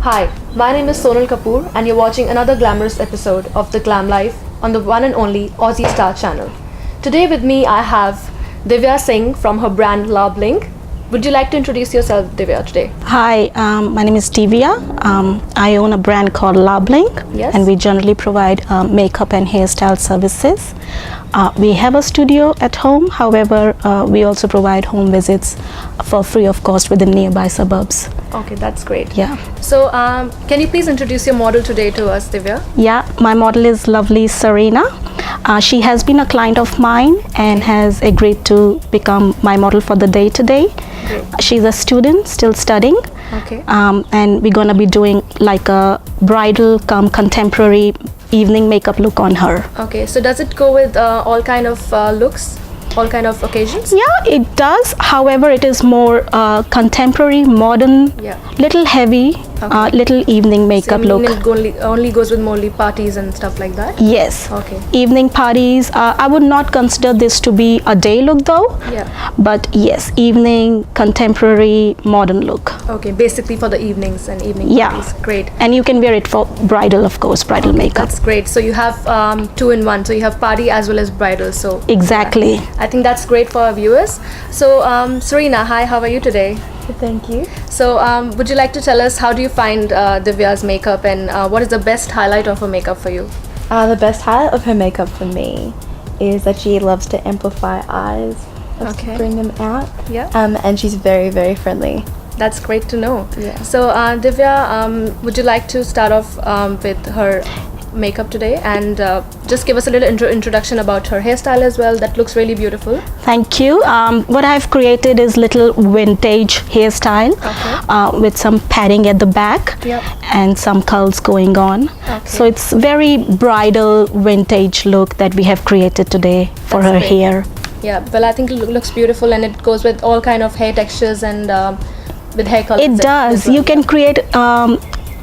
Hi, my name is Sonal Kapoor and you're watching another glamorous episode of the Glam Life on the one and only Aussie Star channel. Today with me I have Divya Singh from her brand Labling. Would you like to introduce yourself, Divya, today? Hi, my name is Divya. I own a brand called Labling, Yes. and we generally provide makeup and hairstyle services. We have a studio at home, however, we also provide home visits for free of cost within nearby suburbs. Okay, that's great. Yeah. So, can you please introduce your model today to us, Divya? Yeah, my model is lovely Serena. She has been a client of mine and has agreed to become my model for the day today. Great. She's a student, still studying. Okay. And we're gonna be doing like a bridal come contemporary evening makeup look on her. Okay, so does it go with all kind of looks, all kind of occasions? Yeah, it does. However, it is more contemporary, modern, Yeah. little heavy, Okay. little evening makeup So, look. meaning it only goes with more parties and stuff like that? Yes. Okay. Evening parties. I would not consider this to be a day look though. Yeah. But yes, evening, contemporary, modern look. Okay, basically for the evenings and evening Yeah. parties. Great. And you can wear it for bridal, of course, bridal makeup. That's great. So you have two in one. So you have party as well as bridal. So Exactly. I think that's great for our viewers. So Serena, hi, how are you today? Thank you. So would you like to tell us how do you find Divya's makeup and what is the best highlight of her makeup for you? The best highlight of her makeup for me is that she loves to amplify eyes, loves Okay. to bring them out. Yeah. And she's very, very friendly. That's great to know. Yeah. So Divya, would you like to start off with her makeup today and just give us a little introduction about her hairstyle as well? That looks really beautiful. Thank you. What I've created is little vintage hairstyle with some padding at the back Yep. and some curls going on. Okay. So it's very bridal vintage look that we have created today for That's her great. hair. Yeah, well, I think it looks beautiful and it goes with all kind of hair textures and with hair colors. It does. as well. You can create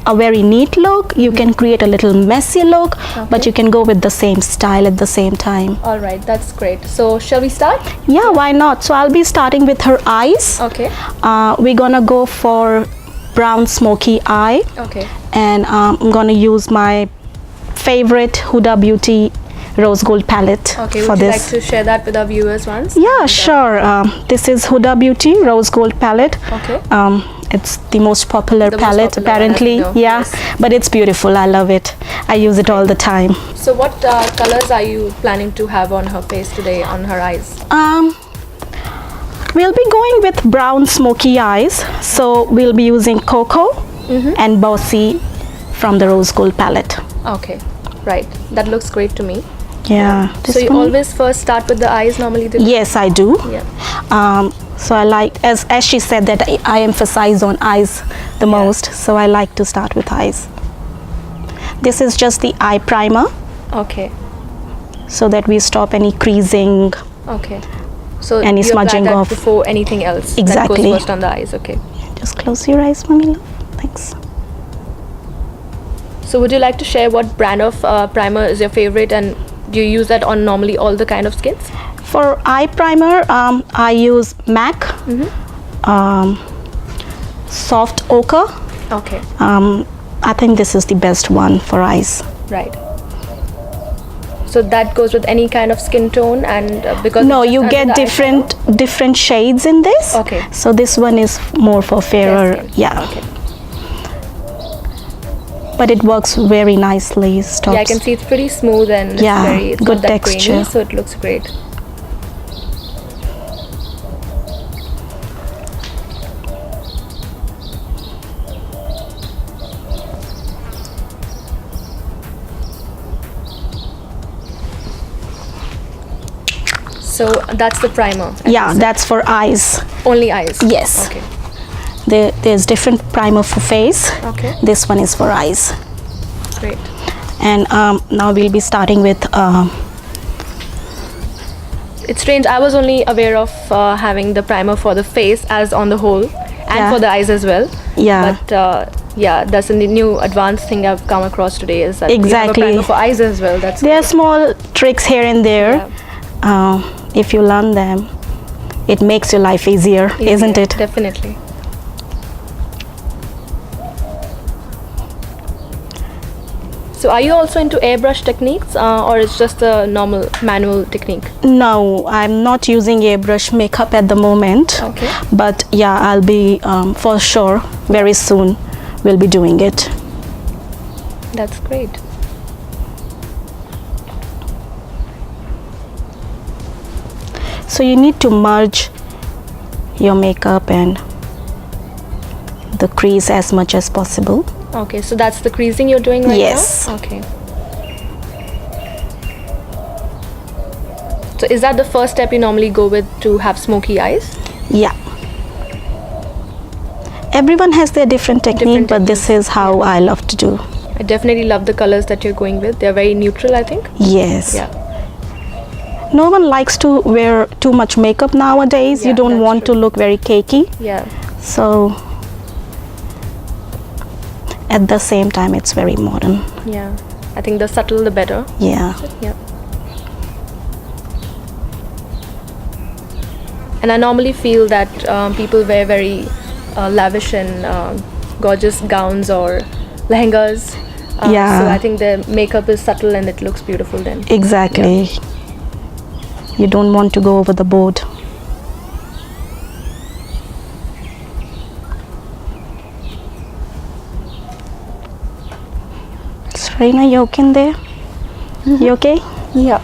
a very neat look. You can create a little messy look, but Okay. you can go with the same style at the same time. All right, that's great. So shall we start? Yeah, why not? So I'll be starting with her eyes. Okay. We're gonna go for brown smoky eye, Okay. and I'm gonna use my favorite Huda Beauty rose gold palette Okay. for Would you this. like to share that with our viewers once? Yeah, sure. This is Huda Beauty rose gold palette. Okay. It's the most popular The most palette popular, apparently. I know, Yeah, yes. but it's beautiful. I love it. I use it all the time. So what colors are you planning to have on her face today, on her eyes? We'll be going with brown smoky eyes. So we'll be using Cocoa and Bossy from the rose gold palette. Okay. Right. That looks great to me. Yeah. So this you one? always first start with the eyes normally? Yes, I do. Yeah. So I like, as she said, that I emphasize on eyes the most. So I like to start with eyes. This is just the eye primer, Okay. so that we stop any creasing. Okay. So Any you apply smudging that off. before anything else. That Exactly. goes first on the eyes. Okay. Just close your eyes, mommy love. Thanks. So would you like to share what brand of primer is your favorite and do you use that on normally all the kind of skins? For eye primer, I use MAC Soft Ochre. Okay. I think this is the best one for eyes. Right. So that goes with any kind of skin tone and because No, it's you under get the different shades in this. Okay. So this one is more for fairer. skin. Yeah. Okay. But it works very nicely. Stops. Yeah, I can see it's pretty smooth and Yeah, it's good not that texture. grainy, so it looks great. So that's the primer. Yeah, that's for eyes. Only eyes. Yes. Okay. There's different primer for face. Okay. This one is for eyes. Great. And now we'll be starting with It's strange. I was only aware of having the primer for the face as on the whole, and Yeah. for the eyes as well. Yeah. But yeah, that's a new advanced thing I've come across today. Is that you have a Exactly. primer for eyes as well. That's there are small tricks here and there. If you learn them, it makes your life easier, isn't it? Definitely. So are you also into airbrush techniques or it's just a normal manual technique? No, I'm not using airbrush makeup at the moment. Okay. But yeah, I'll be for sure very soon we'll be doing it. That's great. So you need to merge your makeup and the crease as much as possible. Okay, so that's the creasing you're doing right Yes. now? Okay. So is that the first step you normally go with to have smoky eyes? Yeah. Everyone has their different technique, but this is how I love to do. I definitely love the colors that you're going with. They're very neutral, I think. Yes. Yeah. No one likes to wear too much makeup nowadays. Yeah, You don't that's want true. to look very cakey. Yeah. So at the same time, it's very modern. Yeah. I think the subtle the better. Yeah. Yeah. And I normally feel that people wear very lavish and gorgeous gowns or lehengas. Yeah. So I think the makeup is subtle and it looks beautiful then. Exactly. You don't want to go over the board. Serena, you okay in there? You okay? Yeah.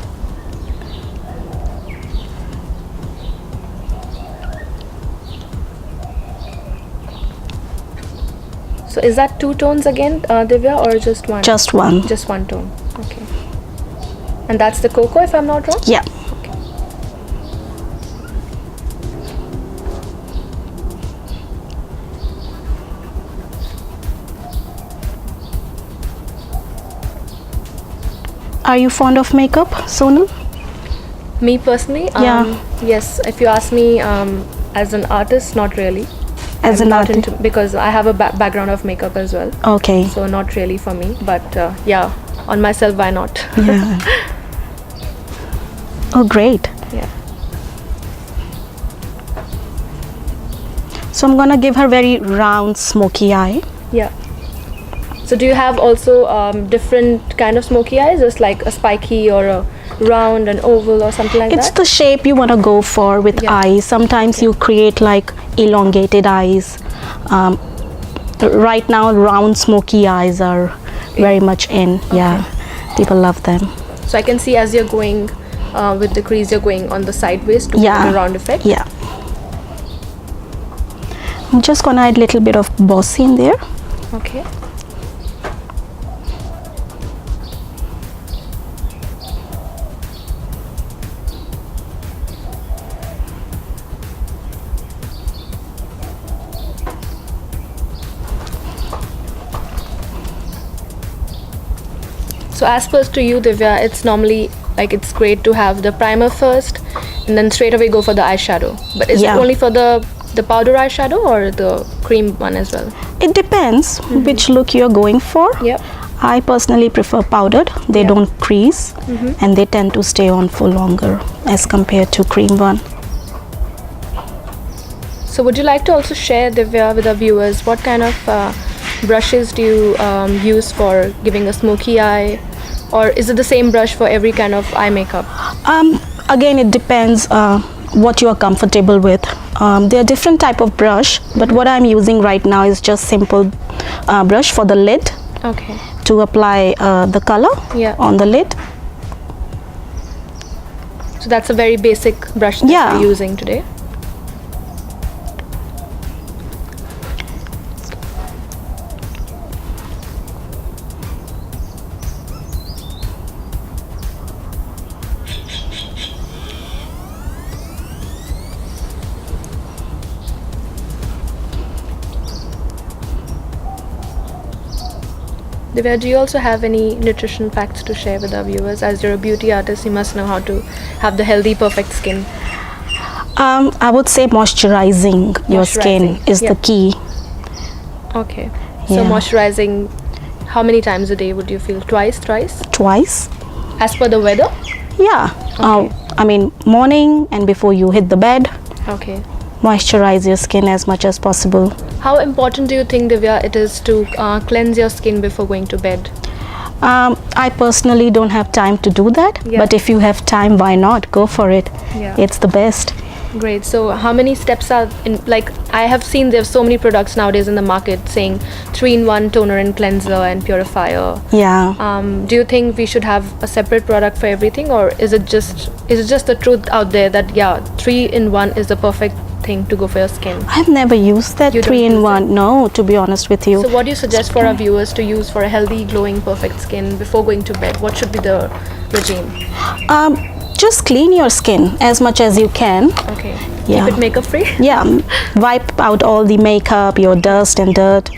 So is that two tones again, Divya, or just one? Just one. Just one tone. Okay. And that's the cocoa, if I'm not wrong? Yeah. Okay. Are you fond of makeup, Sonal? Me personally, Yeah. yes. If you ask me, as an artist, not really. As I'm an not artist? into, because I have a background of makeup as well, Okay. so not really for me. But yeah, on myself, why not? Yeah. Oh, great. Yeah. So I'm gonna give her very round, smoky eye. Yeah. So do you have also different kind of smoky eyes, just like a spiky or a round and oval or something like It's that? the shape you want to go for with Yeah. eyes. Sometimes you create like elongated eyes. Right now, round smoky eyes are very much in. Yeah, people love them. So I can see as you're going with the crease, you're going on the sideways to Yeah. get the round effect. Yeah. I'm just gonna add a little bit of bossy in there. Okay. So as first to you, Divya, it's normally like it's great to have the primer first and then straight away go for the eyeshadow. But is Yeah. it only for the powder eyeshadow or the cream one as well? It depends which look you're going for. Yep. I personally prefer powdered. They Yeah. don't crease and they tend to stay on for longer as compared to cream one. So would you like to also share, Divya, with our viewers what kind of brushes do you use for giving a smoky eye, or is it the same brush for every kind of eye makeup? Again, it depends what you are comfortable with. There are different type of brush, but what I'm using right now is just simple brush for the lid Okay. to apply the color Yeah. on the lid. So that's a very basic brush that Yeah. you're using today. Divya, do you also have any nutrition facts to share with our viewers? As you're a beauty artist, you must know how to have the healthy, perfect skin. I would say moisturizing your skin Moisturizing, is yeah. the key. Okay. So Yeah. moisturizing, how many times a day would you feel? Twice, thrice? Twice. As per the weather? Yeah. Okay. I mean, morning and before you hit the bed, Okay. moisturize your skin as much as possible. How important do you think, Divya, it is to cleanse your skin before going to bed? I personally don't have time to do that, Yeah. but if you have time, why not? Go for it. Yeah. It's the best. Great. So how many steps are in, like, I have seen there's so many products nowadays in the market saying 3-in-1 toner and cleanser and purifier. Yeah. Do you think we should have a separate product for everything, or is it just the truth out there that 3-in-1 is the perfect thing to go for your skin? I've never used that You don't use 3-in-1. No, to be honest with you. So what do you suggest for our viewers to use for a healthy, glowing, perfect skin before going to bed? What should be the regime? Just clean your skin as much as you can. Okay. Yeah. Keep it makeup free? Yeah, wipe out all the makeup, your dust and dirt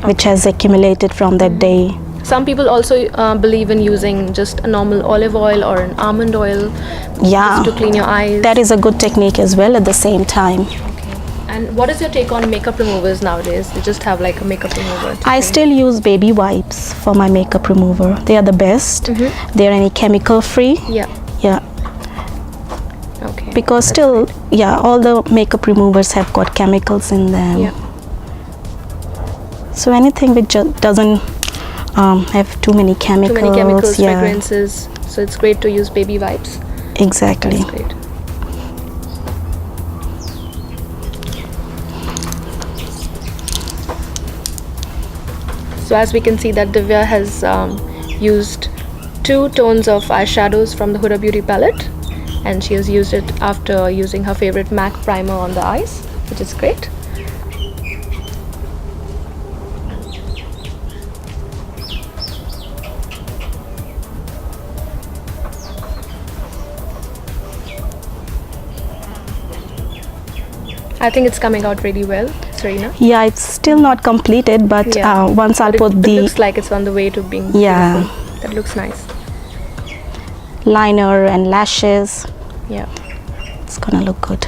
which has accumulated from that day. Some people also believe in using just a normal olive oil or an almond oil Yeah, to clean your eyes. that is a good technique as well at the same time. Okay. And what is your take on makeup removers nowadays? You just have like a makeup remover. to I clean. still use baby wipes for my makeup remover. They are the best. They are any chemical free. Yeah. Yeah, Okay. because still, yeah, all the makeup removers have got chemicals in them. Yeah. So anything which doesn't have too many chemicals. Too many chemicals, yeah, fragrances. So it's great to use baby wipes. exactly. That's great. So as we can see that Divya has used 2 tones of eyeshadows from the Huda Beauty palette, and she has used it after using her favorite MAC primer on the eyes, which is great. I think it's coming out really well, Serena. Yeah, it's still not completed, but Yeah. once I'll But put it the looks like it's on the way to being Yeah. beautiful. That looks nice. liner and lashes, Yeah. it's gonna look good.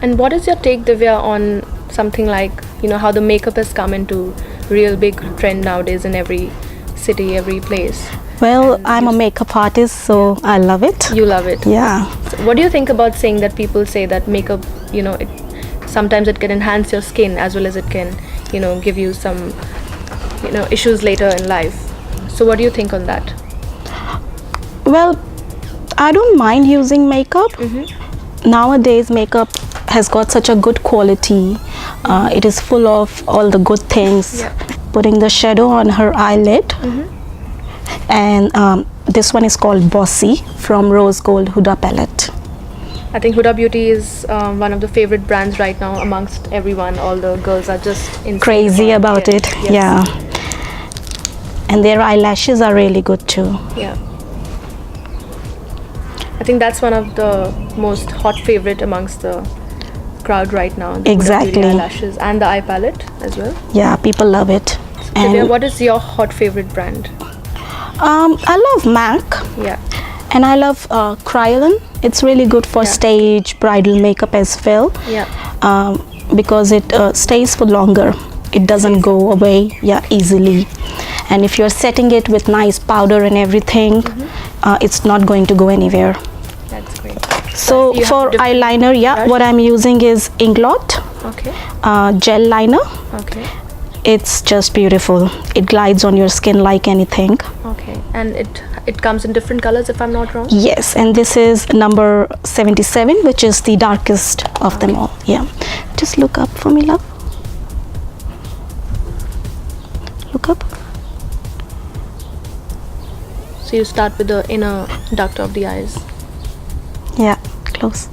And what is your take, Divya, on something like, how the makeup has come into real big trend nowadays in every city, every place? Well, I'm a makeup artist, so I love it. You love it. Yeah. So what do you think about saying that people say that makeup, sometimes it can enhance your skin as well as it can, give you some, issues later in life. So what do you think on that? Well, I don't mind using makeup. Nowadays, makeup has got such a good quality. It is full of all the good things. Yeah. Putting the shadow on her eyelid. And this one is called Bossy from Rose Gold Huda palette. I think Huda Beauty is one of the favorite brands right now amongst everyone. All the girls are just insane Crazy about it. Yes. Yeah. And their eyelashes are really good too. Yeah. I think that's one of the most hot favorite amongst the crowd right now. The Huda Exactly. Beauty eyelashes and the eye palette as well. Yeah, people love it. Divya, And what is your hot favorite brand? I love MAC. Yeah. And I love Kryolan. It's really good for Yeah. stage, bridal makeup as well. Yeah. Because it stays for longer. It doesn't go away easily. And if you're setting it with nice powder and everything, it's not going to go anywhere. That's great. So you have for different eyeliner, brush? what I'm using is Inglot Okay. gel liner. Okay. It's just beautiful. It glides on your skin like anything. Okay. And it comes in different colors, if I'm not wrong. Yes, and this is number 77, which is the darkest of them all. Yeah. Just look up for me, love. Look up. So you start with the inner duct of the eyes. Yeah, close.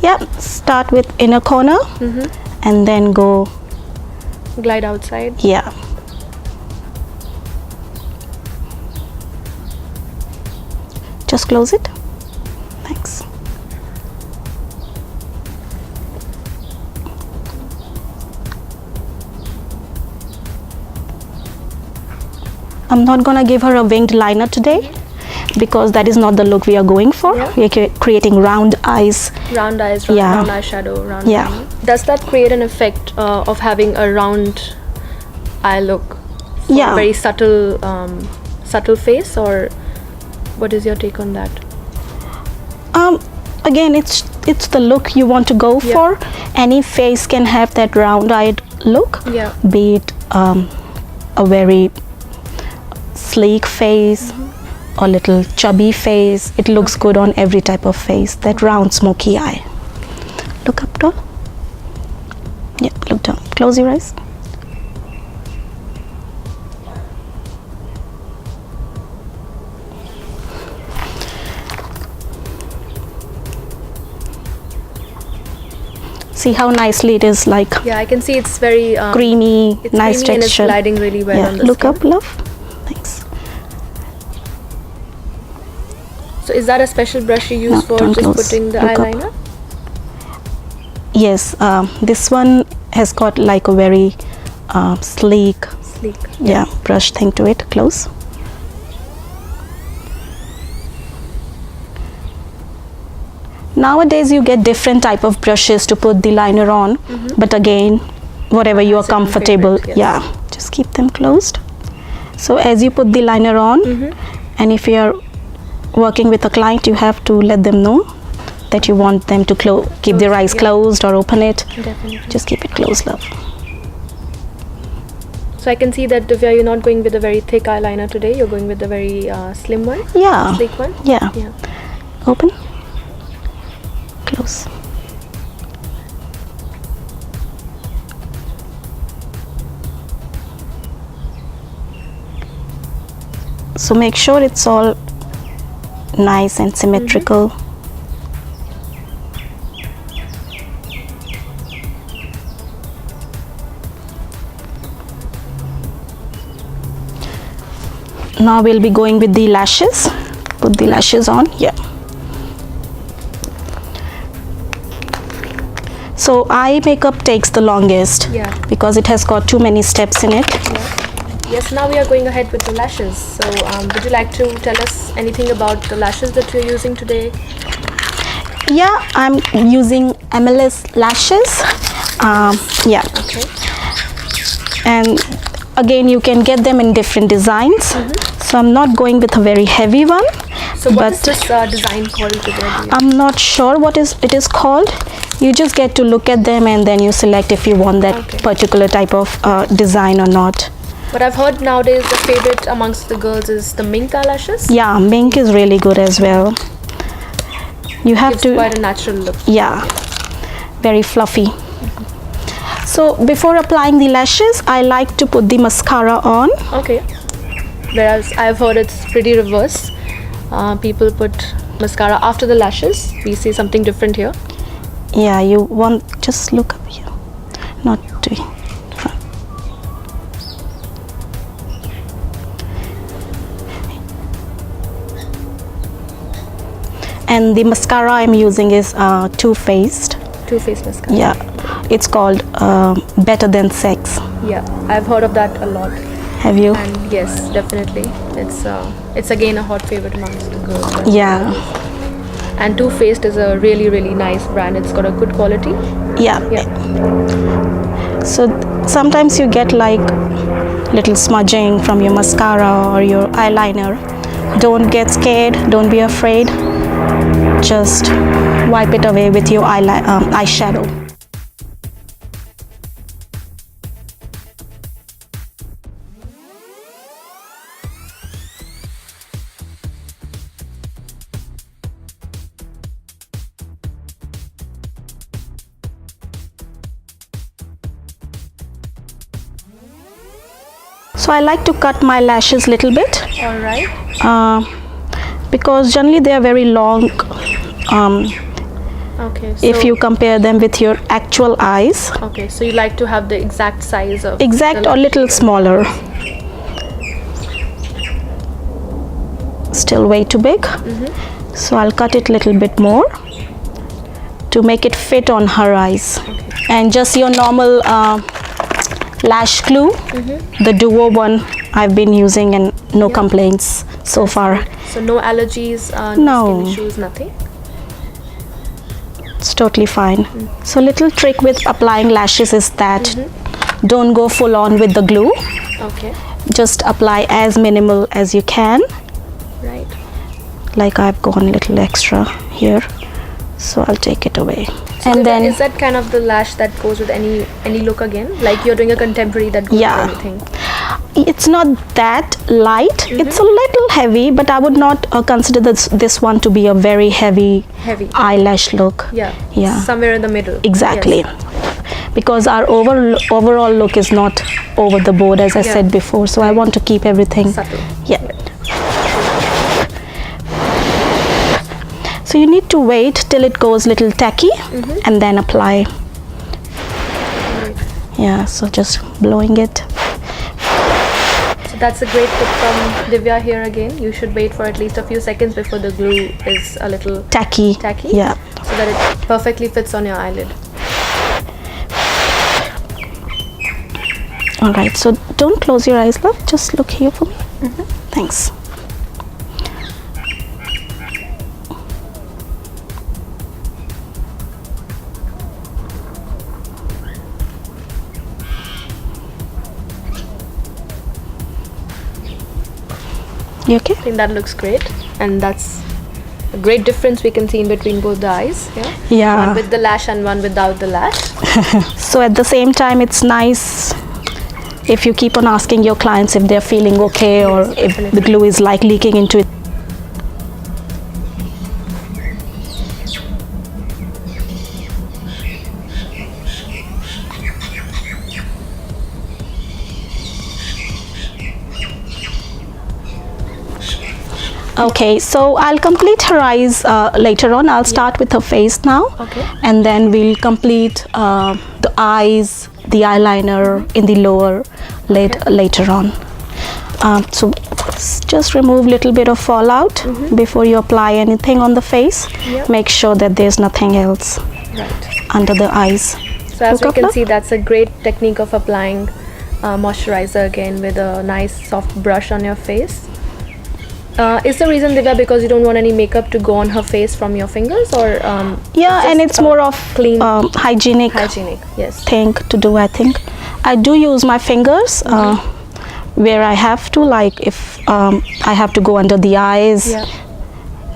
Yeah, start with inner corner and then go, Glide outside. yeah. Just close it. Thanks. I'm not gonna give her a winged liner today because that is not the look we are going for. Yeah. We are creating round eyes. Round eyes, Yeah. round eyeshadow, round Yeah. eye. Does that create an effect of having a round eye look? For Yeah. a very subtle face, or what is your take on that? again, it's the look you want to go for. Any face can have that round-eyed look. Yeah. Be it a very sleek face or little chubby face. It looks good on every type of face. That round smoky eye. Look up, doll. Yeah, look down. Close your eyes. See how nicely it is, like Yeah, I can see it's very creamy, it's nice creamy texture. and it's gliding really well Yeah, on the look skin. up, love. Thanks. So is that a special brush you use No, for don't just close. putting the Look up. eyeliner? Yes, this one has got like a very sleek, Sleek. yeah, brush thing to it. Close. Nowadays you get different type of brushes to put the liner on, but again, whatever you are That's your comfortable, favorite, yes. yeah, just keep them closed. So as you put the liner on, and if you are working with a client, you have to let them know that you want them to keep their eyes yeah. closed or open it. Definitely. Just keep it closed, love. So I can see that Divya, you're not going with a very thick eyeliner today. You're going with a very slim one, Yeah. sleek one. Yeah. Yeah. Open. Close. So make sure it's all nice and symmetrical. Now we'll be going with the lashes. Put the lashes on. Yeah. So eye makeup takes the longest, Yeah. because it has got too many steps in it. Yes, now we are going ahead with the lashes. So would you like to tell us anything about the lashes that you're using today? Yeah, I'm using MLS lashes. Yeah, Okay. and again you can get them in different designs. So I'm not going with a very heavy one. So what but is this design called today? Divya? I'm not sure what it is called. You just get to look at them and then you select if you want that Okay. particular type of design or not. But I've heard nowadays the favorite amongst the girls is the mink eyelashes. Yeah, mink is really good as well. You have Gives to, quite a natural look. yeah, very fluffy. So before applying the lashes, I like to put the mascara on. Okay. Whereas I've heard it's pretty reverse. People put mascara after the lashes. We see something different here. Yeah, you want, just look up here, not doing. And the mascara I'm using is Too Faced. Too Faced mascara. Yeah, it's called Better Than Sex. Yeah, I've heard of that a lot. Have you? And yes, definitely. It's again a hot favorite amongst the girls. Yeah, And Too Faced is a really, really nice brand. It's got a good quality. yeah. Yeah. So sometimes you get like little smudging from your mascara or your eyeliner. Don't get scared, don't be afraid. Just wipe it away with your eyeshadow. So I like to cut my lashes little bit. All right. Because generally they are very long Okay. So, if you compare them with your actual eyes. Okay, so you like to have the exact size of Exact the or little lashes. smaller. Still way too big. So I'll cut it little bit more to make it fit on her eyes. And just your normal lash glue, the Duo one I've been using, and no complaints so far. So no allergies, No. skin issues, nothing. It's totally fine. So little trick with applying lashes is that don't go full on with the glue. Okay. Just apply as minimal as you can. Right. Like I've gone a little extra here. So I'll take it away. So And Divya, then is that kind of the lash that goes with any look again? Like you're doing a contemporary that goes Yeah. with anything? it's not that light. It's a little heavy, but I would not consider this one to be a very heavy eyelash look. Yeah. Somewhere in the middle. Exactly. Yes. Because our overall look is not over the board, as I said before. So I want to keep everything subtle. Yeah. So you need to wait till it goes little tacky and then apply. Yeah, so just blowing it. So that's a great tip from Divya here again. You should wait for at least a few seconds before the glue is a little tacky. Yeah. So that it perfectly fits on your eyelid. All right, so don't close your eyes, love. Just look here for me. Thanks. You okay? I think that looks great, and that's a great difference we can see in between both the eyes. Yeah. One with the lash and one without the lash. So at the same time, it's nice if you keep on asking your clients if they're feeling okay, or if the glue is like leaking into it. Okay, so I'll complete her eyes later on. I'll start with her face now. Okay. And then we'll complete the eyes, the eyeliner in the lower lid later on. So just remove little bit of fallout before you apply anything on the face. Make sure that there's nothing else under the eyes. So as we can see, that's a great technique of applying moisturizer again with a nice soft brush on your face. Is the reason, Divya, because you don't want any makeup to go on her face from your fingers, or yeah, and it's more of clean, hygienic yes, thing to do. I think I do use my fingers where I have to, like if I have to go under the eyes,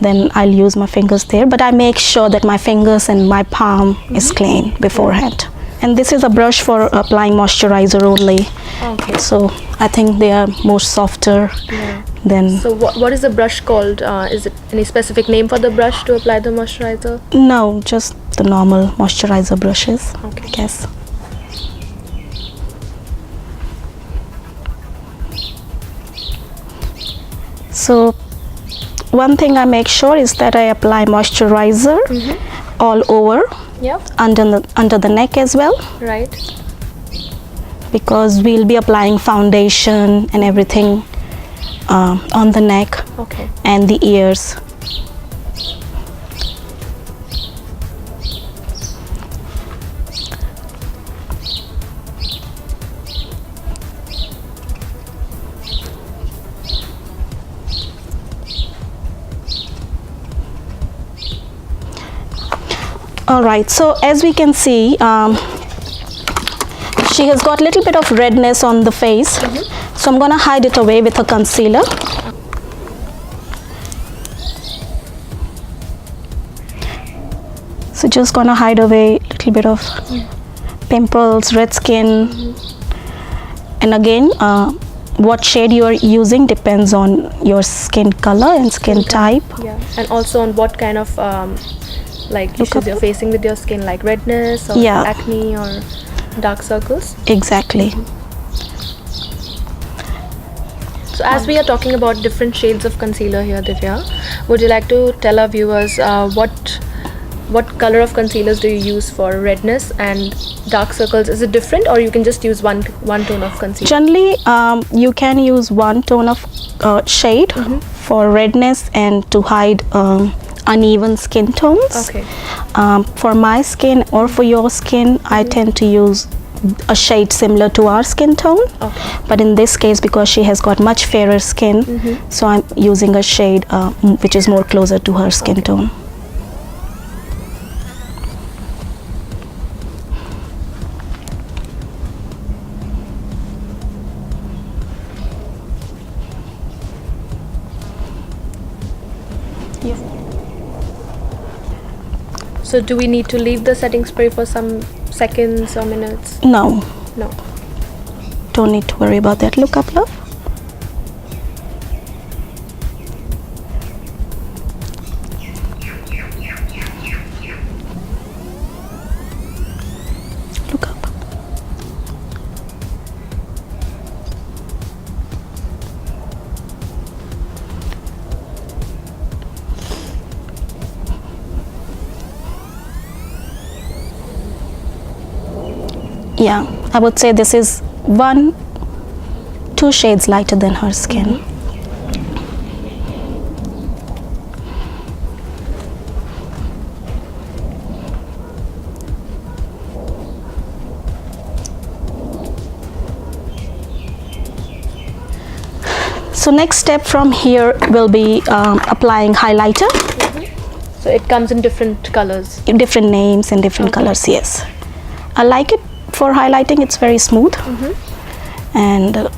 then I'll use my fingers there, but I make sure that my fingers and my palm is clean beforehand. And this is a brush for applying moisturizer only. Okay. So I think they are more softer than... So what is the brush called? Is it any specific name for the brush to apply the moisturizer? No, just the normal moisturizer brushes. Okay. I guess. So one thing I make sure is that I apply moisturizer all over. Under the neck as well. Right. Because we'll be applying foundation and everything on the neck and the ears. All right, so as we can see, she has got a little bit of redness on the face. So I'm going to hide it away with a concealer. So just going to hide away a little bit of pimples, red skin. And again, what shade you are using depends on your skin color and skin type. Yeah, and also on what kind of like issues you're facing with your skin, like redness or acne or dark circles. Exactly. So as we are talking about different shades of concealer here, Divya, would you like to tell our viewers what color of concealers do you use for redness and dark circles? Is it different, or you can just use one tone of concealer? Generally, you can use one tone of shade for redness and to hide uneven skin tones. Okay. For my skin or for your skin, I tend to use a shade similar to our skin tone. Okay. But in this case, because she has got much fairer skin, so I'm using a shade which is more closer to her skin tone. So do we need to leave the setting spray for some seconds or minutes? No, No. don't need to worry about that. Look up, love. Look up. Yeah, I would say this is 2 shades lighter than her skin. So next step from here will be applying highlighter. So it comes in different colors. Different names and different colors, yes. I like it for highlighting, it's very smooth and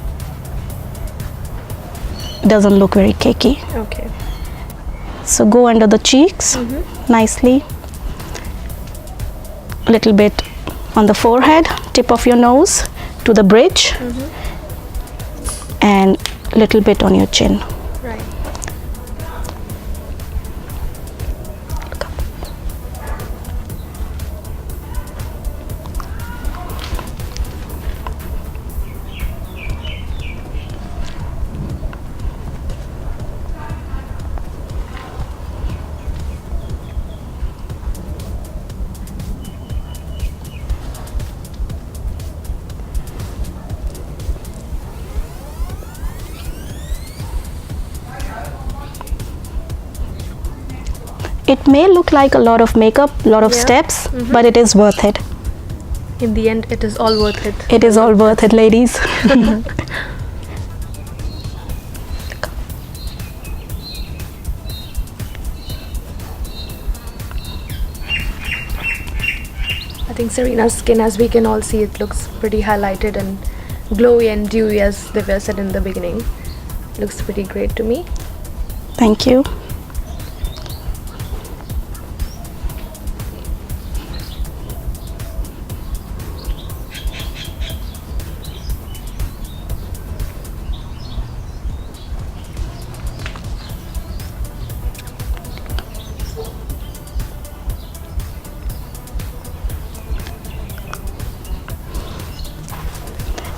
doesn't look very cakey. Okay. So go under the cheeks nicely, a little bit on the forehead, tip of your nose to the bridge, and a little bit on your chin. Right. It may look like a lot of makeup, lot of steps, but it is worth it. In the end, it is all worth it. It is all worth it, ladies. I think Serena's skin, as we can all see, it looks pretty highlighted and glowy and dewy, as Divya said in the beginning. Looks pretty great to me. Thank you.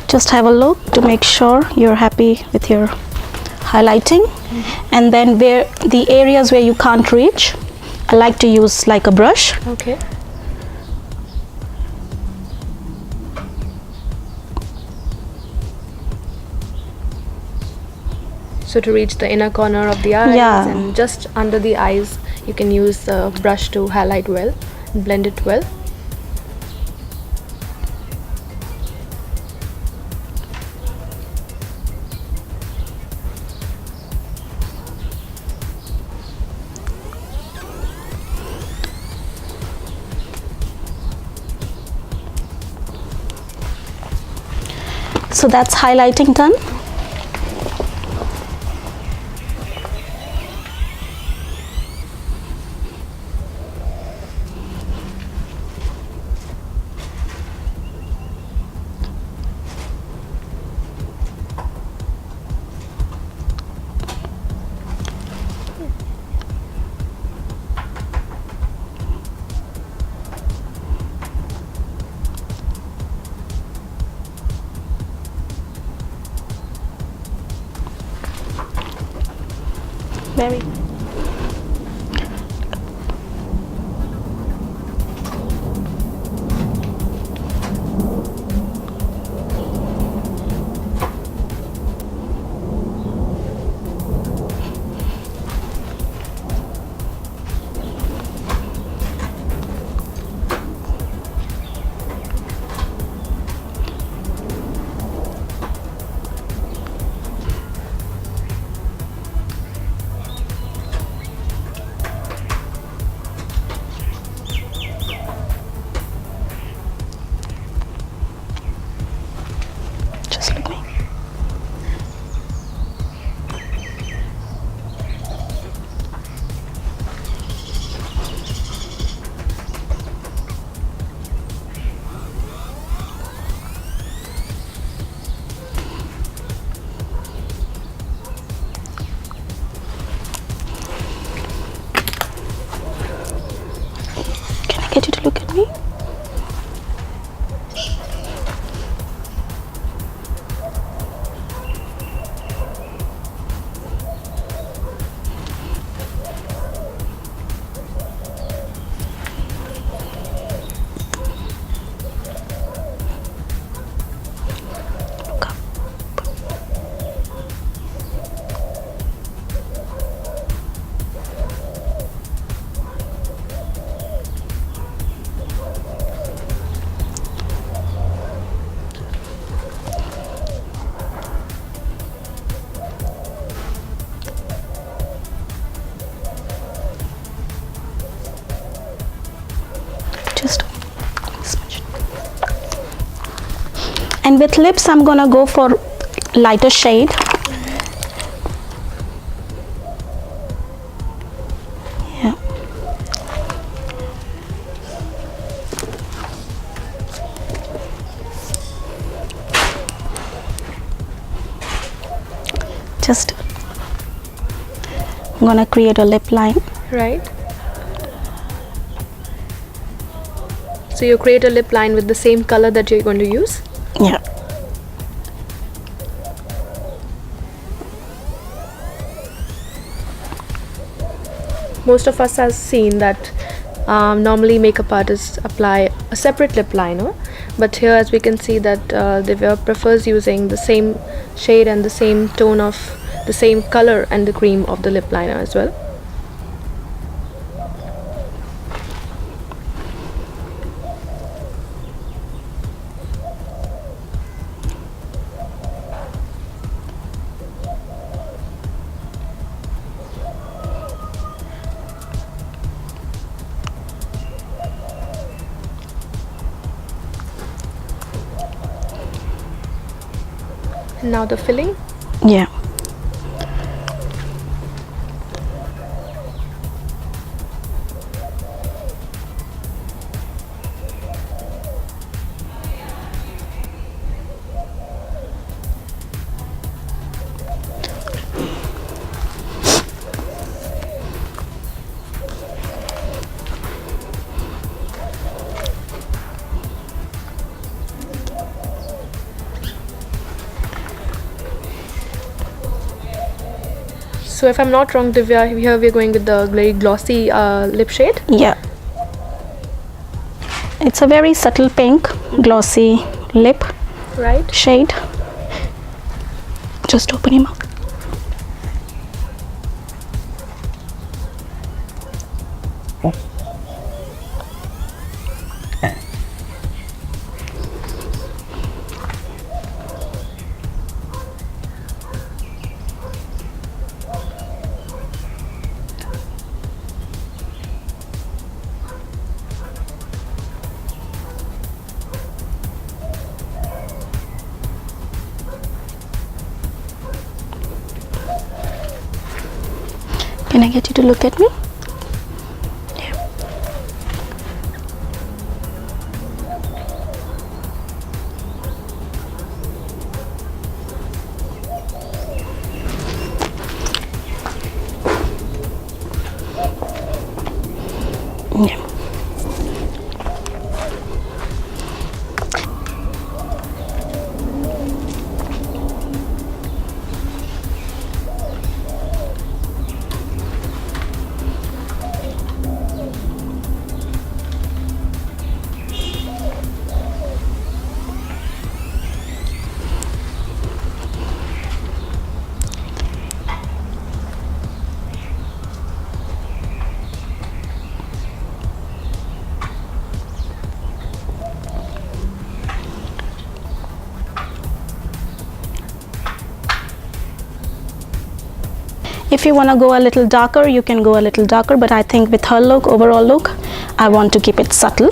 Just have a look to make sure you're happy with your highlighting. And then where the areas where you can't reach, I like to use like a brush. Okay. So to reach the inner corner of the eyes and just under the eyes, you can use the brush to highlight well, blend it well. So that's highlighting done. Very. to look at me. Look up. Just smudge it. And with lips, I'm gonna go for lighter shade. Yeah. Just I'm gonna create a lip line. Right. So you create a lip line with the same color that you're going to use. Yeah. Most of us has seen that normally makeup artists apply a separate lip liner, but here as we can see that Divya prefers using the same shade and the same tone of the same color and the cream of the lip liner as well. And now the filling. Yeah. So if I'm not wrong, Divya, here we're going with the very glossy lip shade. Yeah. It's a very subtle pink, glossy lip Right. shade. Just open your mouth. Can I get you to look at me? Yeah. Yeah. If you want to go a little darker, you can go a little darker, but I think with her look, overall look, I want to keep it subtle.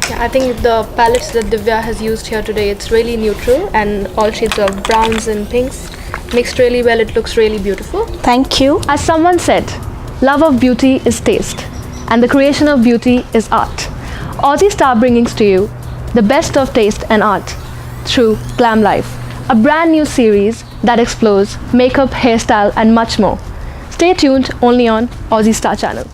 Yeah, I think the palettes that Divya has used here today, it's really neutral and all shades of browns and pinks mixed really well. It looks really beautiful. Thank you. As someone said, love of beauty is taste and the creation of beauty is art. Aussie Star bringing to you the best of taste and art through Glam Life, a brand new series that explores makeup, hairstyle and much more. Stay tuned only on Aussie Star channel.